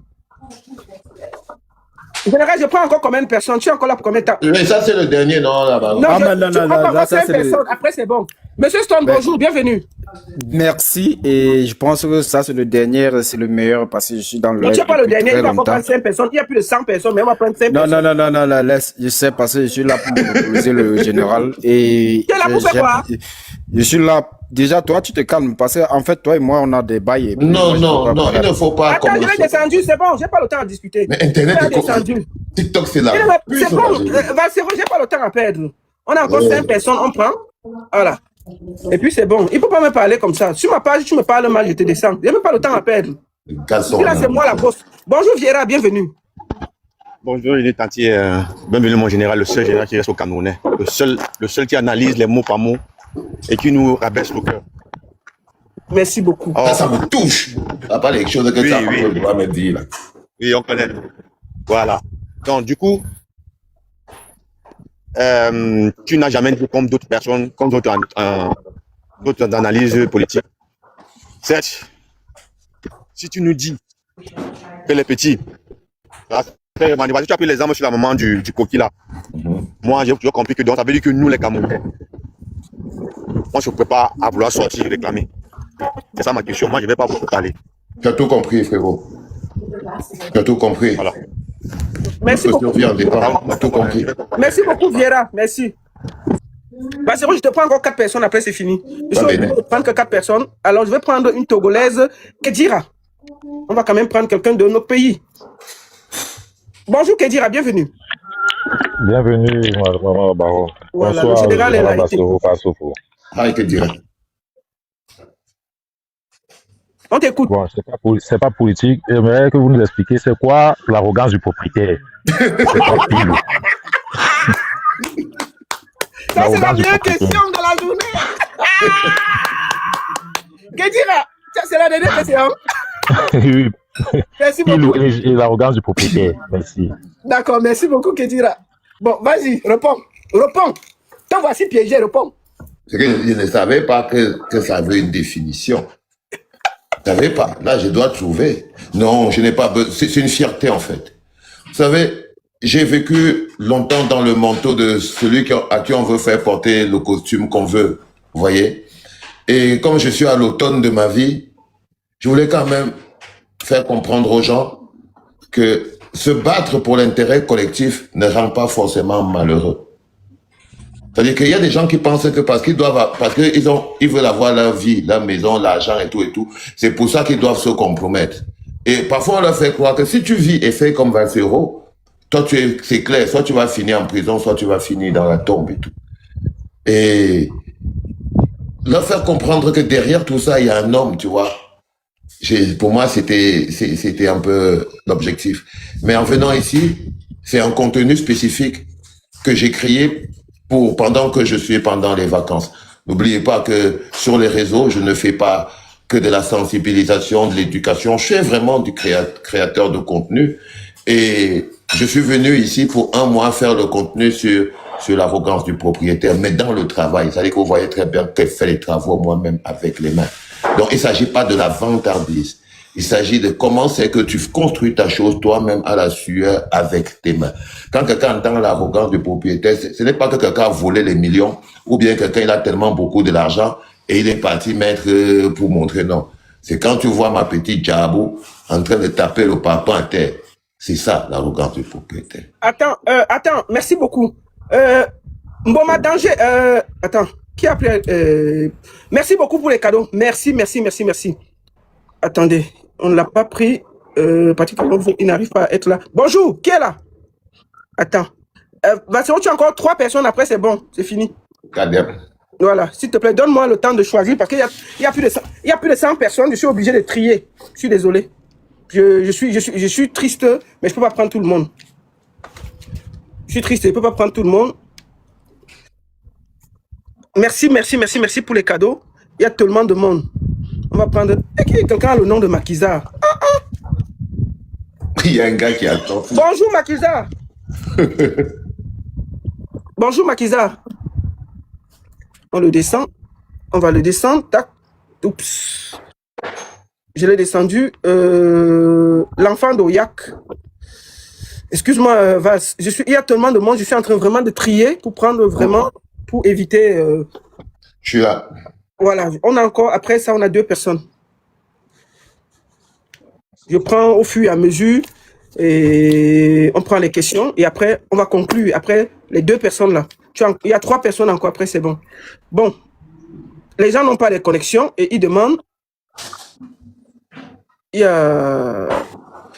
Général, je prends encore combien de personnes? Tu es encore là pour combien de temps? Mais ça, c'est le dernier, non, là-bas. Non, là, ça, c'est personnes. Après, c'est bon. Monsieur Stone, bonjour, bienvenue. Merci, et je pense que ça, c'est le dernier, c'est le meilleur, parce que je suis dans le... Non, tu n'es pas le dernier, il va pas prendre 5 personnes. Il y a plus de 100 personnes, mais on va prendre 5 personnes. Non, laisse, je sais, parce que je suis là pour proposer le général, et... Tu es là pour faire quoi? Je suis là... Déjà, toi, tu te calmes, parce qu'en fait, toi et moi, on a des bails. Non, il ne faut pas. Attends, je vais descendre, c'est bon, j'ai pas le temps à discuter. Mais Internet est descendu. TikTok, c'est là. C'est bon, j'ai pas le temps à perdre. On a encore 5 personnes, on prend. Voilà. Et puis c'est bon. Il ne faut pas me parler comme ça. Sur ma page, tu me parles mal, je te descends. Je n'ai même pas le temps à perdre. Là, c'est moi la bosse. Bonjour Viera, bienvenue. Bonjour, il est entier. Bienvenue, mon général, le seul général qui reste au Camerounais. Le seul qui analyse les mots par mots et qui nous rabaisse le cœur. Merci beaucoup. Ça me touche. Ça pas les choses que tu vas me dire là. Oui, on connaît. Voilà. Donc, du coup, tu n'as jamais dit comme d'autres personnes, comme d'autres analyses politiques. Certes, si tu nous dis que les petits, tu as pris l'exemple sur la maman du coquille là. Moi, j'ai compris que donc, ça veut dire que nous, les Camerounais, on se prépare à vouloir sortir et réclamer. C'est ça ma question. Moi, je ne vais pas vous parler. Tu as tout compris, frérot. Tu as tout compris. Voilà. Merci beaucoup. Tout compris. Merci beaucoup, Viera. Merci. Bah, c'est vrai, je te prends encore 4 personnes, après c'est fini. Je vais prendre que 4 personnes. Alors, je vais prendre une Togolaise, Kedira. On va quand même prendre quelqu'un de notre pays. Bonjour, Kedira, bienvenue. Bienvenue, Maman Baron. Voilà, bonsoir, le général est là. Hi, Kedira. On t'écoute. Bon, c'est pas politique. J'aimerais que vous nous expliquiez c'est quoi l'arrogance du propriétaire. Ça, c'est la meilleure question de la journée. Kedira, ça, c'est la dernière question. Oui. Merci beaucoup. Et l'arrogance du propriétaire. Merci. D'accord, merci beaucoup, Kedira. Bon, vas-y, réponds. T'en voici piégé, réponds. C'est que je ne savais pas que ça avait une définition. Je ne savais pas. Là, je dois trouver. Non, je n'ai pas besoin. C'est une fierté, en fait. Vous savez, j'ai vécu longtemps dans le manteau de celui à qui on veut faire porter le costume qu'on veut. Vous voyez? Et comme je suis à l'automne de ma vie, je voulais quand même faire comprendre aux gens que se battre pour l'intérêt collectif ne rend pas forcément malheureux. C'est-à-dire qu'il y a des gens qui pensent que parce qu'ils veulent avoir leur vie, leur maison, l'argent et tout, c'est pour ça qu'ils doivent se compromettre. Et parfois, on leur fait croire que si tu vis et fais comme 20 euros, toi, c'est clair, soit tu vas finir en prison, soit tu vas finir dans la tombe et tout. Et leur faire comprendre que derrière tout ça, il y a un homme, tu vois. Pour moi, c'était un peu l'objectif. Mais en venant ici, c'est un contenu spécifique que j'ai créé pendant les vacances. N'oubliez pas que sur les réseaux, je ne fais pas que de la sensibilisation, de l'éducation. Je suis vraiment du créateur de contenu. Et je suis venu ici pour un mois faire le contenu sur l'arrogance du propriétaire, mais dans le travail. C'est-à-dire que vous voyez très bien que je fais les travaux moi-même avec les mains. Donc, il ne s'agit pas de la vantardise. Il s'agit de comment c'est que tu construis ta chose toi-même à la sueur avec tes mains. Quand quelqu'un entend l'arrogance du propriétaire, ce n'est pas que quelqu'un a volé les millions ou bien quelqu'un il a tellement beaucoup de l'argent et il est parti mettre pour montrer non. C'est quand tu vois ma petite Djabou en train de taper le papa à terre. C'est ça l'arrogance du propriétaire. Attends, merci beaucoup. Mboma Danger, attends, qui a appelé merci beaucoup pour les cadeaux. Merci. Attendez, on ne l'a pas pris. Patrick, il n'arrive pas à être là. Bonjour, qui est là? Attends. Vincent, tu as encore 3 personnes, après c'est bon, c'est fini. Voilà, s'il te plaît, donne-moi le temps de choisir parce qu'il y a plus de 100 personnes, je suis obligé de trier. Je suis désolé. Je suis triste, mais je ne peux pas prendre tout le monde. Je suis triste, je ne peux pas prendre tout le monde. Merci pour les cadeaux. Il y a tellement de monde. On va prendre... Quelqu'un a le nom de Makiza. Il y a un gars qui attend. Bonjour Makiza. Bonjour Makiza. On le descend. On va le descendre. Tac. Oups. Je l'ai descendu. L'enfant d'Oyak. Excuse-moi, Vas. Il y a tellement de monde. Je suis en train vraiment de trier pour prendre vraiment, pour éviter... Je suis là. Voilà. On a encore, après ça, on a 2 personnes. Je prends au fur et à mesure et on prend les questions et après, on va conclure. Après, les 2 personnes là. Il y a 3 personnes encore, après c'est bon. Bon. Les gens n'ont pas de connexion et ils demandent. Il y a...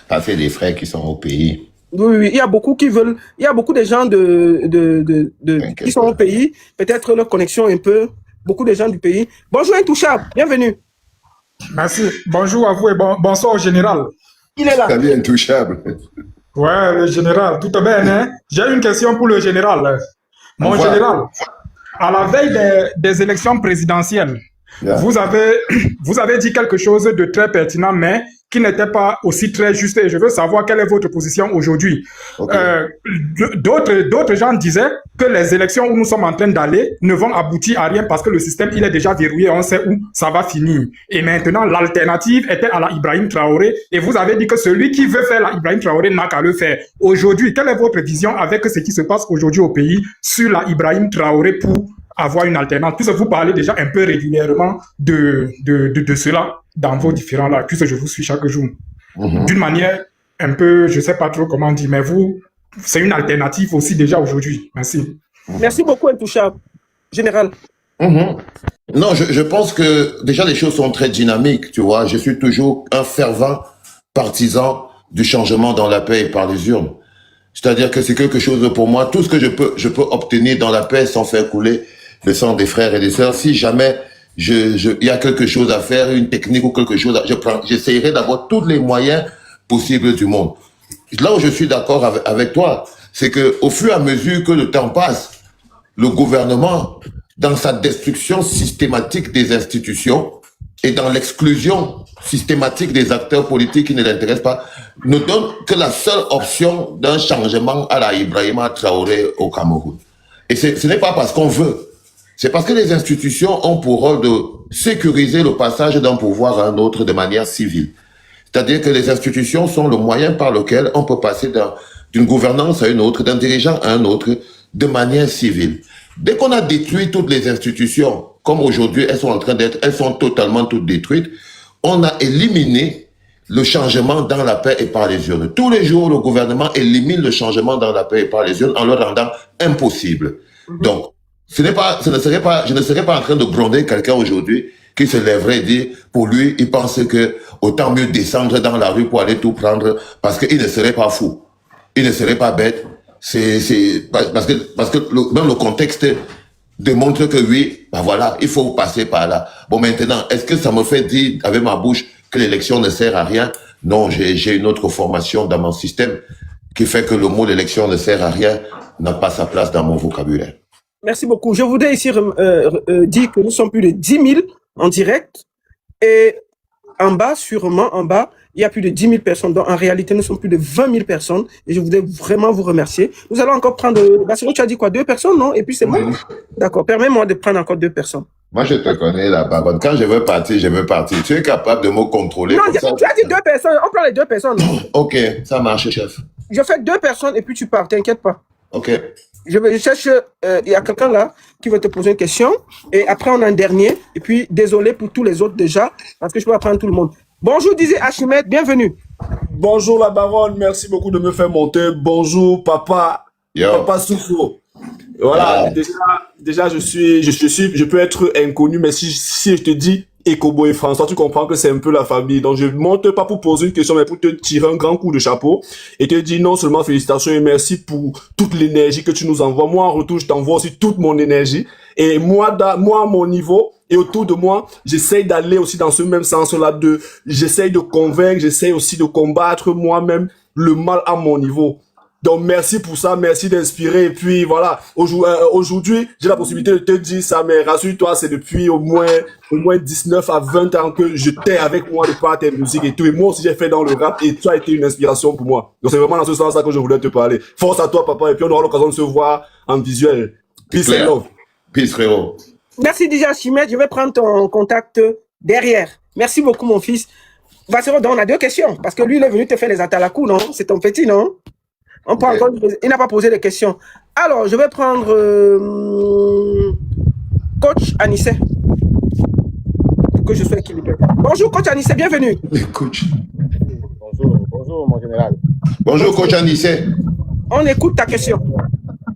Ça fait des frères qui sont au pays. Oui, il y a beaucoup qui veulent. Il y a beaucoup de gens qui sont au pays. Peut-être leur connexion un peu. Beaucoup de gens du pays. Bonjour Intouchable, bienvenue. Merci. Bonjour à vous et bonsoir au général. Il est là. Salut Intouchable. Ouais, le général, tout est bien, hein? J'ai une question pour le général. Mon général, à la veille des élections présidentielles, vous avez dit quelque chose de très pertinent, mais qui n'était pas aussi très juste. Et je veux savoir quelle est votre position aujourd'hui. D'autres gens disaient que les élections où nous sommes en train d'aller ne vont aboutir à rien parce que le système, il est déjà verrouillé, on sait où ça va finir. Et maintenant, l'alternative était à la Ibrahim Traoré. Et vous avez dit que celui qui veut faire la Ibrahim Traoré n'a qu'à le faire. Aujourd'hui, quelle est votre vision avec ce qui se passe aujourd'hui au pays sur la Ibrahim Traoré pour avoir une alternance, puisque vous parlez déjà un peu régulièrement de cela dans vos différents là, puisque je vous suis chaque jour. D'une manière un peu, je ne sais pas trop comment dire, mais vous, c'est une alternative aussi déjà aujourd'hui. Merci. Merci beaucoup, Intouchable. Général. Non, je pense que déjà les choses sont très dynamiques, tu vois. Je suis toujours un fervent partisan du changement dans la paix et par les urnes. C'est-à-dire que c'est quelque chose pour moi, tout ce que je peux obtenir dans la paix sans faire couler le sang des frères et des sœurs. Si jamais il y a quelque chose à faire, une technique ou quelque chose, j'essayerai d'avoir tous les moyens possibles du monde. Là où je suis d'accord avec toi, c'est que au fur et à mesure que le temps passe, le gouvernement, dans sa destruction systématique des institutions et dans l'exclusion systématique des acteurs politiques qui ne l'intéressent pas, ne donne que la seule option d'un changement à la Ibrahima Traoré au Cameroun. Et ce n'est pas parce qu'on veut. C'est parce que les institutions ont pour rôle de sécuriser le passage d'un pouvoir à un autre de manière civile. C'est-à-dire que les institutions sont le moyen par lequel on peut passer d'une gouvernance à une autre, d'un dirigeant à un autre, de manière civile. Dès qu'on a détruit toutes les institutions, comme aujourd'hui elles sont totalement toutes détruites, on a éliminé le changement dans la paix et par les urnes. Tous les jours, le gouvernement élimine le changement dans la paix et par les urnes en le rendant impossible. Donc, je ne serais pas en train de gronder quelqu'un aujourd'hui qui se lèverait et dire, pour lui, il pense que autant mieux descendre dans la rue pour aller tout prendre parce qu'il ne serait pas fou. Il ne serait pas bête. Parce que même le contexte démontre que oui, ben voilà, il faut passer par là. Bon, maintenant, est-ce que ça me fait dire avec ma bouche que l'élection ne sert à rien? Non, j'ai une autre formation dans mon système qui fait que le mot l'élection ne sert à rien n'a pas sa place dans mon vocabulaire. Merci beaucoup. Je voudrais ici dire que nous sommes plus de 10 000 en direct et en bas, sûrement en bas, il y a plus de 10 000 personnes. Donc en réalité, nous sommes plus de 20 000 personnes et je voudrais vraiment vous remercier. Nous allons encore prendre, Bassirou, tu as dit quoi, 2 personnes, non? Et puis c'est bon? D'accord, permets-moi de prendre encore 2 personnes. Moi, je te connais, la baronne. Quand je veux partir, je veux partir. Tu es capable de me contrôler. Non, tu as dit 2 personnes. On prend les 2 personnes. Ok, ça marche, chef. Je fais 2 personnes et puis tu pars, t'inquiète pas. Ok. Je cherche, il y a quelqu'un là qui va te poser une question et après on a un dernier et puis désolé pour tous les autres déjà parce que je peux pas prendre tout le monde. Bonjour Dizzy Archimède, bienvenue. Bonjour la baronne, merci beaucoup de me faire monter. Bonjour papa, papa Soufo. Voilà, déjà je peux être inconnu, mais si je te dis Ekobo et François, tu comprends que c'est un peu la famille. Donc je monte pas pour poser une question, mais pour te tirer un grand coup de chapeau et te dire non seulement félicitations et merci pour toute l'énergie que tu nous envoies. Moi en retour, je t'envoie aussi toute mon énergie. Et moi à mon niveau et autour de moi, j'essaye d'aller aussi dans ce même sens-là. J'essaye de convaincre, j'essaye aussi de combattre moi-même le mal à mon niveau. Donc merci pour ça, merci d'inspirer. Et puis voilà, aujourd'hui, j'ai la possibilité de te dire ça, mais rassure-toi, c'est depuis au moins 19 à 20 ans que j'étais avec moi de par tes musiques et tout. Et moi aussi, j'ai fait dans le rap et tu as été une inspiration pour moi. Donc c'est vraiment dans ce sens-là que je voulais te parler. Force à toi, papa, et puis on aura l'occasion de se voir en visuel. Peace and love. Peace, frérot. Merci Dizzy Archimède, je vais prendre ton contact derrière. Merci beaucoup, mon fils. Bassirou, donc on a 2 questions, parce que lui, il est venu te faire les atalakou, non? C'est ton petit, non? On prend encore, il n'a pas posé de questions. Alors, je vais prendre Coach Anissé. Pour que je sois équilibré. Bonjour, Coach Anissé, bienvenue. Coach. Bonjour, mon général. Bonjour, Coach Anissé. On écoute ta question.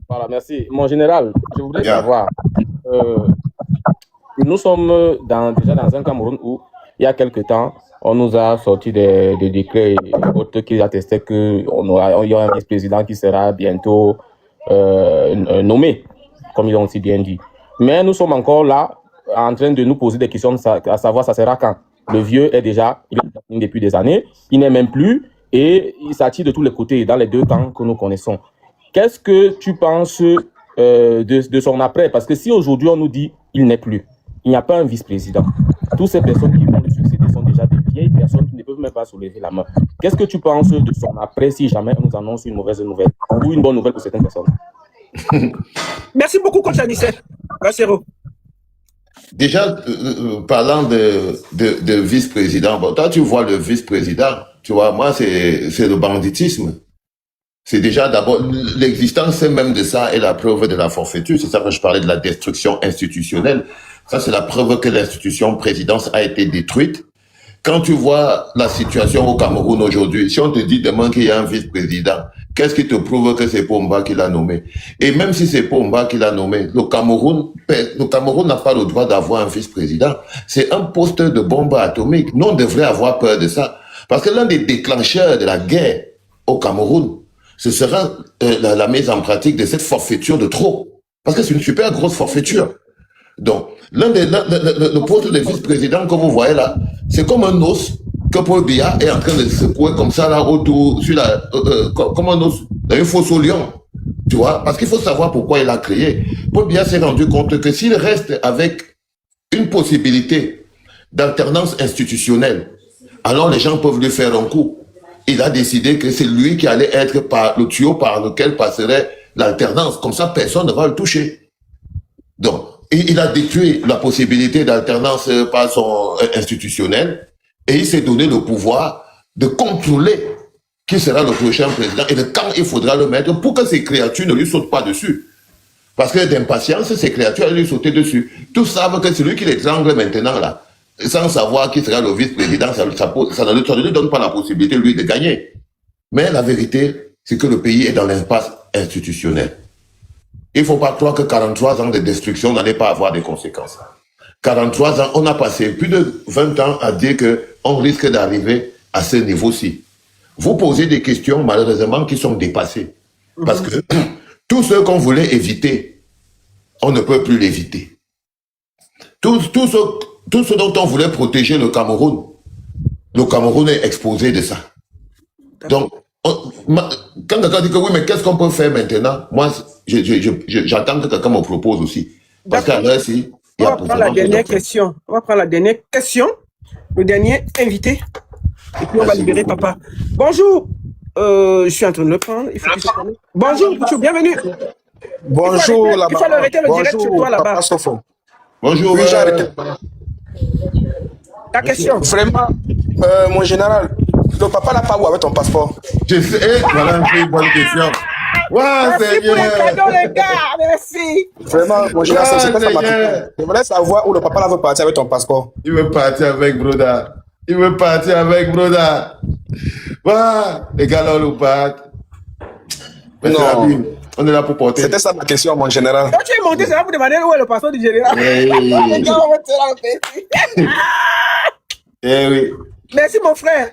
Voilà, merci. Mon général, je voudrais savoir, nous sommes déjà dans un Cameroun où, il y a quelque temps, on nous a sorti des décrets autres qui attestaient qu'il y aura un vice-président qui sera bientôt nommé, comme ils ont aussi bien dit. Mais nous sommes encore là, en train de nous poser des questions, à savoir ça sera quand. Le vieux est déjà, il est depuis des années, il n'est même plus, et il s'attire de tous les côtés, dans les 2 camps que nous connaissons. Qu'est-ce que tu penses de son après? Parce que si aujourd'hui on nous dit il n'est plus, il n'y a pas un vice-président, toutes ces personnes qui vont le succéder sont déjà des vieilles personnes qui ne peuvent même pas soulever la main. Qu'est-ce que tu penses de son après si jamais on nous annonce une mauvaise nouvelle ou une bonne nouvelle pour certaines personnes? Merci beaucoup, Coach Anissé. Bassirou. Déjà, parlant de vice-président, bon, toi tu vois le vice-président, tu vois, moi c'est le banditisme. C'est déjà d'abord, l'existence même de ça est la preuve de la forfaiture. C'est ça que je parlais de la destruction institutionnelle. Ça, c'est la preuve que l'institution présidence a été détruite. Quand tu vois la situation au Cameroun aujourd'hui, si on te dit demain qu'il y a un vice-président, qu'est-ce qui te prouve que c'est Pomba qui l'a nommé? Et même si c'est Pomba qui l'a nommé, le Cameroun n'a pas le droit d'avoir un vice-président. C'est un poste de bombe atomique. Nous, on devrait avoir peur de ça. Parce que l'un des déclencheurs de la guerre au Cameroun, ce sera la mise en pratique de cette forfaiture de trop. Parce que c'est une super grosse forfaiture. Donc, le poste de vice-président, comme vous voyez là, c'est comme un os que Paul Biya est en train de secouer comme ça là autour, comme un os d'un fosse au lion. Tu vois, parce qu'il faut savoir pourquoi il a créé. Paul Biya s'est rendu compte que s'il reste avec une possibilité d'alternance institutionnelle, alors les gens peuvent lui faire un coup. Il a décidé que c'est lui qui allait être le tuyau par lequel passerait l'alternance. Comme ça, personne ne va le toucher. Donc, il a détruit la possibilité d'alternance par son institutionnel et il s'est donné le pouvoir de contrôler qui sera le prochain président et de quand il faudra le mettre pour que ces créatures ne lui sautent pas dessus. Parce que d'impatience, ces créatures allaient lui sauter dessus. Tous savent que celui qui l'étrangle maintenant là, sans savoir qui sera le vice-président, ça ne lui donne pas la possibilité, lui, de gagner. Mais la vérité, c'est que le pays est dans l'impasse institutionnelle. Il ne faut pas croire que 43 ans de destruction n'allait pas avoir des conséquences. 43 ans, on a passé plus de 20 ans à dire qu'on risque d'arriver à ce niveau-ci. Vous posez des questions, malheureusement, qui sont dépassées. Parce que tout ce qu'on voulait éviter, on ne peut plus l'éviter. Tout ce dont on voulait protéger le Cameroun est exposé de ça. Donc, quand quelqu'un dit que oui, mais qu'est-ce qu'on peut faire maintenant? Moi, j'attends que quelqu'un me propose aussi. Parce qu'à l'heure, si... On va prendre la dernière question. On va prendre la dernière question. Le dernier invité. Et puis on va libérer papa. Bonjour. Je suis en train de le prendre. Il faut que je... Bonjour, bienvenue. Bonjour, là-bas. Il faut arrêter le direct sur toi là-bas. Bonjour. Oui, j'ai arrêté. Ta question. Vraiment, mon général, le papa n'a pas où avec ton passeport? Je sais, voilà une bonne question. Wow, merci pour les cadeaux, les gars. Merci. Vraiment, mon général, c'est pas ça ma question. Je voulais savoir où le papa là veut partir avec ton passeport. Il veut partir avec Broda. Voilà, les gars là, le partent. Non. On est là pour porter. C'était ça ma question, mon général. Quand tu es monté, c'est là pour demander où est le passeport du général. Les gars, on va te la oui. Merci, mon frère.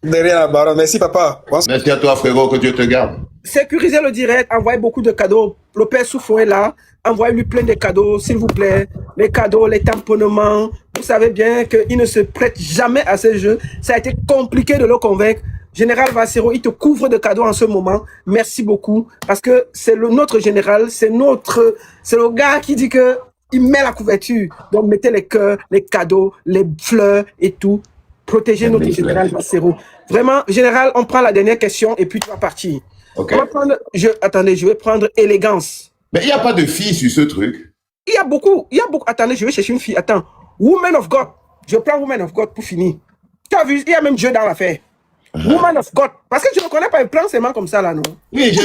De rien, baron. Merci, papa. Merci à toi, frérot. Que Dieu te garde. Sécurisez le direct. Envoyez beaucoup de cadeaux. Le père Soufou est là. Envoyez-lui plein de cadeaux, s'il vous plaît. Les cadeaux, les tamponnements. Vous savez bien qu'il ne se prête jamais à ce jeu. Ça a été compliqué de le convaincre. Général Vassero, il te couvre de cadeaux en ce moment. Merci beaucoup. Parce que c'est notre général. C'est le gars qui dit que il met la couverture. Donc, mettez les cœurs, les cadeaux, les fleurs et tout. Protégez notre général Vassero. Vraiment, général, on prend la dernière question et puis tu vas partir. Okay. On va prendre, attendez, je vais prendre élégance. Mais il n'y a pas de fille sur ce truc. Il y a beaucoup. Attendez, je vais chercher une fille. Attends. Woman of God. Je prends Woman of God pour finir. Tu as vu, il y a même Dieu dans l'affaire. Woman of God. Parce que je ne connais pas un plan seulement comme ça là, non? Oui,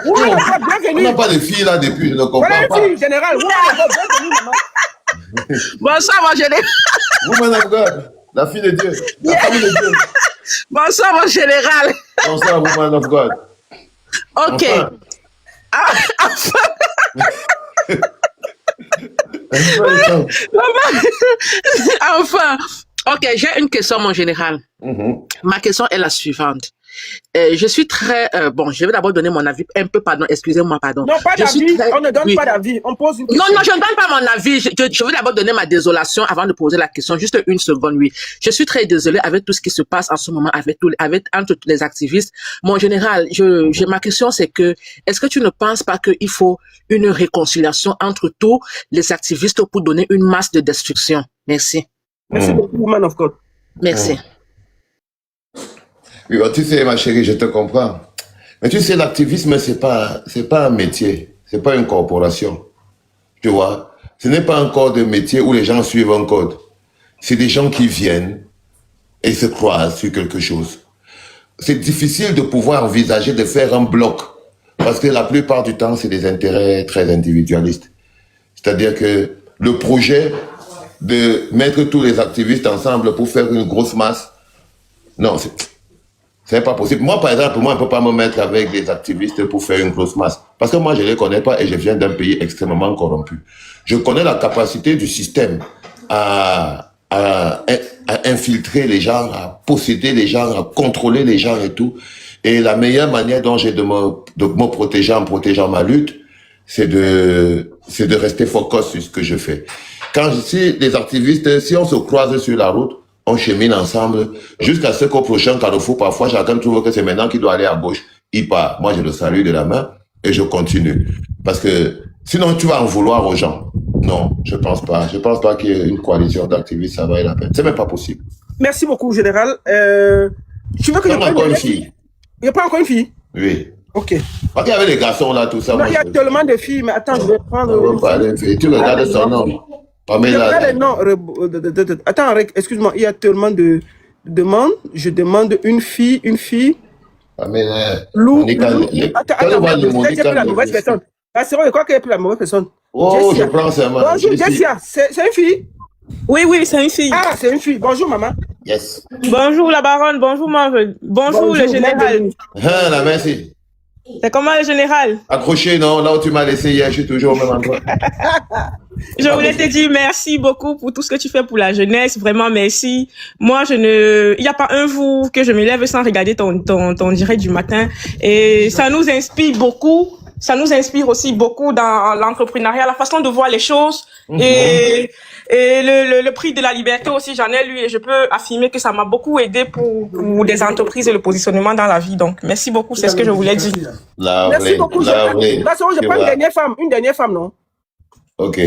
on n'a pas de filles là depuis, je ne comprends pas. Voilà une fille, général. Woman of God, bienvenue, maman. Bonsoir, mon général. Woman of God. La fille de Dieu. La famille de Dieu. Bonsoir, mon général. Bonsoir, Woman of God. Ok. Enfin, ok, j'ai une question, mon général. Ma question est la suivante. Je suis très... bon, je vais d'abord donner mon avis. Un peu, pardon, excusez-moi, pardon. Non, pas d'avis. On ne donne pas d'avis. On pose une question. Non, je ne donne pas mon avis. Je veux d'abord donner ma désolation avant de poser la question. Juste une seconde, oui. Je suis très désolée avec tout ce qui se passe en ce moment entre tous les activistes. Mon général, ma question, c'est que, est-ce que tu ne penses pas qu'il faut une réconciliation entre tous les activistes pour donner une masse de destruction? Merci. Merci beaucoup, Woman of God. Merci. Oui, tu sais, ma chérie, je te comprends. Mais tu sais, l'activisme, c'est pas un métier. C'est pas une corporation. Tu vois? Ce n'est pas un corps de métier où les gens suivent un code. C'est des gens qui viennent et se croisent sur quelque chose. C'est difficile de pouvoir envisager de faire un bloc. Parce que la plupart du temps, c'est des intérêts très individualistes. C'est-à-dire que le projet de mettre tous les activistes ensemble pour faire une grosse masse, non, c'est pas possible. Moi, par exemple, on ne peut pas me mettre avec des activistes pour faire une grosse masse. Parce que moi, je ne les connais pas et je viens d'un pays extrêmement corrompu. Je connais la capacité du système à infiltrer les gens, à posséder les gens, à contrôler les gens et tout. Et la meilleure manière dont j'ai de me protéger en protégeant ma lutte, c'est de rester focus sur ce que je fais. Si les activistes, si on se croise sur la route, on chemine ensemble jusqu'à ce qu'au prochain carrefour, parfois, chacun trouve que c'est maintenant qu'il doit aller à gauche. Il part. Moi, je le salue de la main et je continue. Parce que sinon, tu vas en vouloir aux gens. Non, je pense pas. Je pense pas qu'il y ait une coalition d'activistes, ça vaille la peine. C'est même pas possible. Merci beaucoup, général. Tu veux que je prenne encore une fille? Il n'y a pas encore une fille? Oui. Ok. Parce qu'il y avait les garçons là, tout ça. Non, il y a tellement de filles, mais attends, je vais prendre... Tu regardes son nom. Attends, excuse-moi, il y a tellement de demandes. Je demande une fille. Lou. Attends, j'ai pris la mauvaise personne. Ah, c'est vrai, je crois qu'elle a pris la mauvaise personne. Oh, Jessia. Je prends ça. Bonjour, Jessia. C'est une fille? Oui, oui, c'est une fille. Ah, c'est une fille. Bonjour, maman. Yes. Bonjour la baronne, bonjour bonjour le général. Ah, là, merci. C'est comment le général? Accroché, non? Là où tu m'as laissé hier, je suis toujours au même endroit. Je voulais te dire merci beaucoup pour tout ce que tu fais pour la jeunesse. Vraiment, merci. Moi, il n'y a pas un jour que je me lève sans regarder ton direct du matin. Et ça nous inspire beaucoup. Ça nous inspire aussi beaucoup dans l'entrepreneuriat, la façon de voir les choses. Et le prix de la liberté aussi, j'en ai lu et je peux affirmer que ça m'a beaucoup aidé pour des entreprises et le positionnement dans la vie. Donc, merci beaucoup, c'est ce que je voulais dire. Merci beaucoup. Je prends une dernière femme, non? Ok.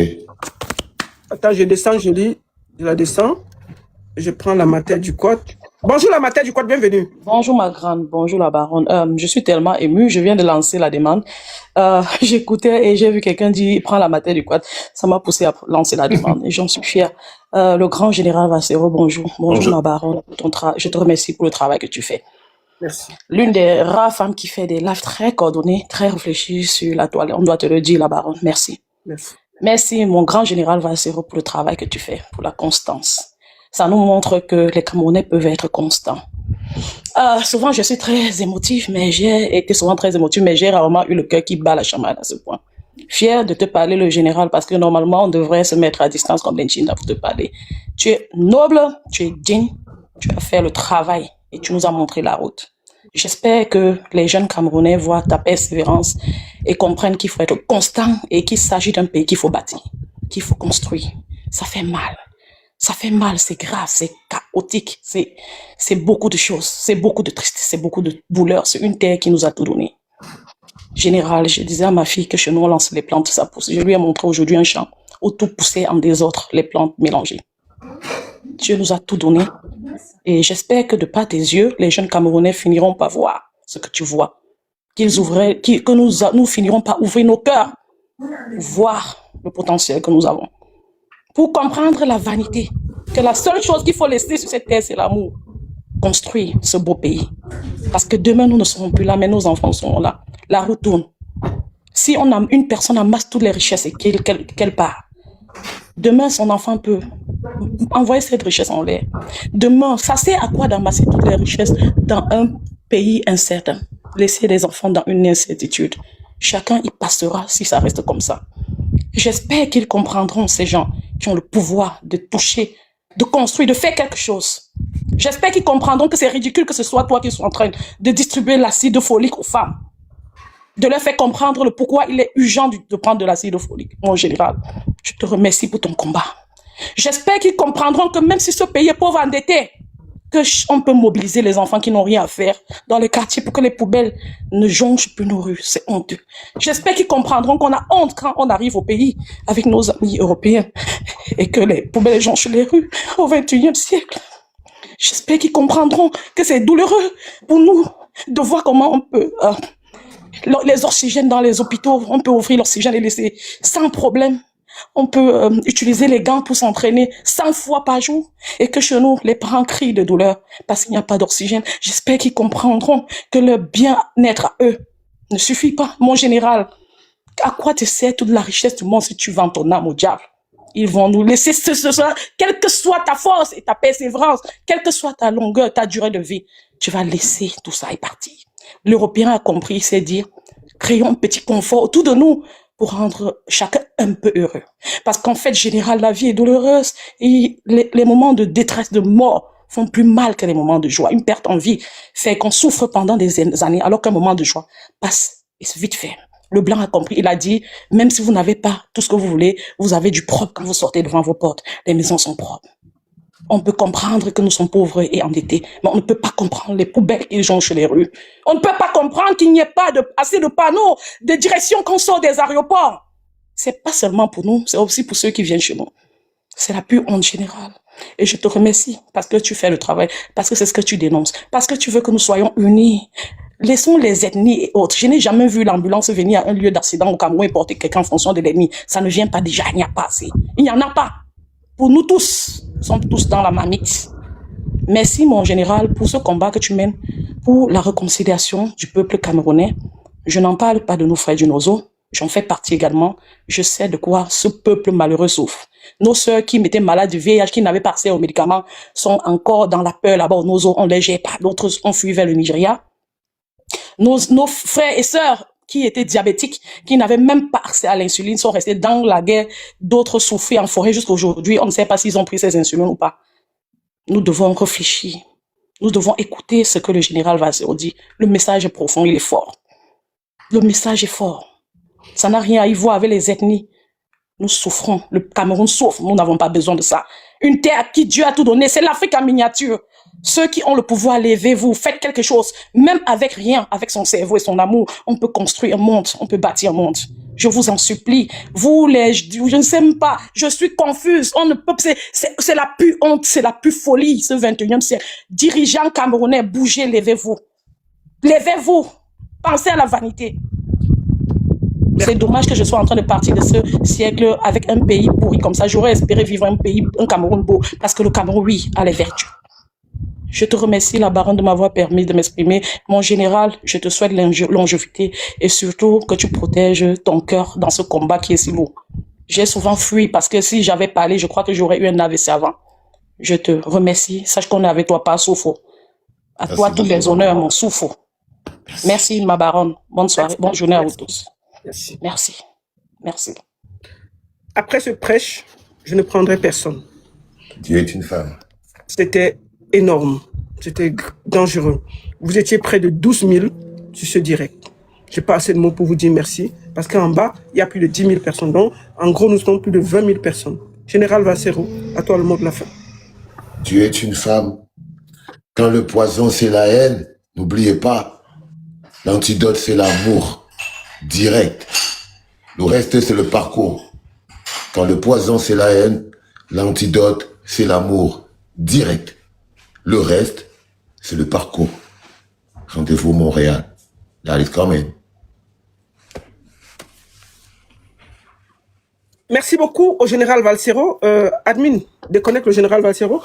Attends, je descends, je lis. Je la descends. Je prends la matière du code. Bonjour la matière du code, bienvenue. Bonjour ma grande, bonjour la baronne. Je suis tellement émue, je viens de lancer la demande. J'écoutais et j'ai vu quelqu'un dire prends la matière du code. Ça m'a poussé à lancer la demande et j'en suis fière. Le grand général Vassero, bonjour. Bonjour ma baronne. Je te remercie pour le travail que tu fais. Merci. L'une des rares femmes qui fait des lives très coordonnés, très réfléchis sur la toile. On doit te le dire la baronne. Merci. Merci. Merci mon grand général Vassero pour le travail que tu fais, pour la constance. Ça nous montre que les Camerounais peuvent être constants. Souvent, je suis très émotive, mais j'ai été souvent très émotive, mais j'ai rarement eu le cœur qui bat la chamade à ce point. Fier de te parler, le général, parce que normalement, on devrait se mettre à distance comme l'Inchina pour te parler. Tu es noble, tu es digne, tu as fait le travail et tu nous as montré la route. J'espère que les jeunes Camerounais voient ta persévérance et comprennent qu'il faut être constant et qu'il s'agit d'un pays qu'il faut bâtir, qu'il faut construire. Ça fait mal. Ça fait mal, c'est grave, c'est chaotique, c'est beaucoup de choses, c'est beaucoup de tristesse, c'est beaucoup de douleur. C'est une terre qui nous a tout donné. Général, je disais à ma fille que chez nous on lance les plantes, ça pousse. Je lui ai montré aujourd'hui un champ où tout poussait en désordre, les plantes mélangées. Dieu nous a tout donné et j'espère que de par tes yeux, les jeunes Camerounais finiront par voir ce que tu vois. Que nous finirons par ouvrir nos cœurs, voir le potentiel que nous avons. Pour comprendre la vanité, que la seule chose qu'il faut laisser sur cette terre, c'est l'amour. Construire ce beau pays. Parce que demain, nous ne serons plus là, mais nos enfants seront là. La roue tourne. Si une personne amasse toutes les richesses et qu'elle part, demain, son enfant peut envoyer cette richesse en l'air. Demain, ça sert à quoi d'amasser toutes les richesses dans un pays incertain? Laisser les enfants dans une incertitude. Chacun y passera si ça reste comme ça. J'espère qu'ils comprendront, ces gens qui ont le pouvoir de toucher, de construire, de faire quelque chose. J'espère qu'ils comprendront que c'est ridicule que ce soit toi qui sois en train de distribuer l'acide folique aux femmes. De leur faire comprendre le pourquoi il est urgent de prendre de l'acide folique. Mon général, je te remercie pour ton combat. J'espère qu'ils comprendront que même si ce pays est pauvre, endetté, qu'on peut mobiliser les enfants qui n'ont rien à faire dans les quartiers pour que les poubelles ne jonchent plus nos rues. C'est honteux. J'espère qu'ils comprendront qu'on a honte quand on arrive au pays avec nos amis européens et que les poubelles jonchent les rues au XXIe siècle. J'espère qu'ils comprendront que c'est douloureux pour nous de voir comment on peut... les oxygènes dans les hôpitaux, on peut ouvrir l'oxygène et laisser sans problème. On peut utiliser les gants pour s'entraîner 100 fois par jour et que chez nous, les parents crient de douleur parce qu'il n'y a pas d'oxygène. J'espère qu'ils comprendront que le bien-être à eux ne suffit pas. Mon général, à quoi te sert toute la richesse du monde si tu vends ton âme au diable? Ils vont nous laisser cela, quelle que soit ta force et ta persévérance, quelle que soit ta longueur, ta durée de vie, tu vas laisser tout ça et partir. L'Européen a compris, c'est dire, créons un petit confort autour de nous pour rendre chacun un peu heureux. Parce qu'en fait, général, la vie est douloureuse et les moments de détresse, de mort font plus mal que les moments de joie. Une perte en vie fait qu'on souffre pendant des années alors qu'un moment de joie passe et c'est vite fait. Le blanc a compris, il a dit, même si vous n'avez pas tout ce que vous voulez, vous avez du propre quand vous sortez devant vos portes. Les maisons sont propres. On peut comprendre que nous sommes pauvres et endettés, mais on ne peut pas comprendre les poubelles qui jonchent les rues. On ne peut pas comprendre qu'il n'y ait pas assez de panneaux de direction quand on sort des aéroports. C'est pas seulement pour nous, c'est aussi pour ceux qui viennent chez nous. C'est la pure honte générale. Et je te remercie parce que tu fais le travail, parce que c'est ce que tu dénonces, parce que tu veux que nous soyons unis. Laissons les ethnies et autres. Je n'ai jamais vu l'ambulance venir à un lieu d'accident au Cameroun et porter quelqu'un en fonction de l'ennemi. Ça ne vient pas déjà, il n'y a pas assez. Il n'y en a pas. Pour nous tous, nous sommes tous dans la marmite. Merci mon général pour ce combat que tu mènes pour la réconciliation du peuple camerounais. Je n'en parle pas de nos frères du Nozo, j'en fais partie également. Je sais de quoi ce peuple malheureux souffre. Nos sœurs qui étaient malades du VIH, qui n'avaient pas accès aux médicaments, sont encore dans la peur là-bas. Nos os, on les gère pas. D'autres ont fui vers le Nigeria. Nos frères et sœurs qui étaient diabétiques, qui n'avaient même pas accès à l'insuline, sont restés dans la guerre. D'autres souffrent en forêt jusqu'à aujourd'hui. On ne sait pas s'ils ont pris ces insulines ou pas. Nous devons réfléchir. Nous devons écouter ce que le général Valsero dit. Le message est profond, il est fort. Le message est fort. Ça n'a rien à y voir avec les ethnies. Nous souffrons. Le Cameroun souffre. Nous n'avons pas besoin de ça. Une terre à qui Dieu a tout donné, c'est l'Afrique en miniature. Ceux qui ont le pouvoir, levez-vous, faites quelque chose. Même avec rien, avec son cerveau et son amour, on peut construire un monde, on peut bâtir un monde. Je vous en supplie. Vous, je ne sais même pas, je suis confuse. On ne peut, c'est la plus honte, c'est la plus folie, ce 21e siècle. Dirigeants camerounais, bougez, levez-vous. Levez-vous. Pensez à la vanité. C'est dommage que je sois en train de partir de ce siècle avec un pays pourri comme ça. J'aurais espéré vivre un Cameroun beau, parce que le Cameroun, oui, a les vertus. Je te remercie, la baronne, de m'avoir permis de m'exprimer. Mon général, je te souhaite longévité et surtout que tu protèges ton cœur dans ce combat qui est si lourd. J'ai souvent fui parce que si j'avais parlé, je crois que j'aurais eu un AVC avant. Je te remercie. Sache qu'on est avec toi, pas souffre. À toi, tous les honneurs, mon souffle. Merci, ma baronne. Bonne soirée, bonne journée à vous tous. Merci. Merci. Merci. Après ce prêche, je ne prendrai personne. Dieu est une femme. C'était énorme. C'était dangereux. Vous étiez près de 12 000 sur ce direct. Je n'ai pas assez de mots pour vous dire merci, parce qu'en bas, il y a plus de 10 000 personnes. Donc, en gros, nous sommes plus de 20 000 personnes. Général Valsero, à toi le mot de la fin. Dieu est une femme. Quand le poison, c'est la haine, n'oubliez pas, l'antidote, c'est l'amour. Direct. Le reste, c'est le parcours. Quand le poison, c'est la haine, l'antidote, c'est l'amour. Direct. Le reste, c'est le parcours. Rendez-vous Montréal. That is coming. Merci beaucoup au général Valsero. Admin, déconnecte le général Valsero.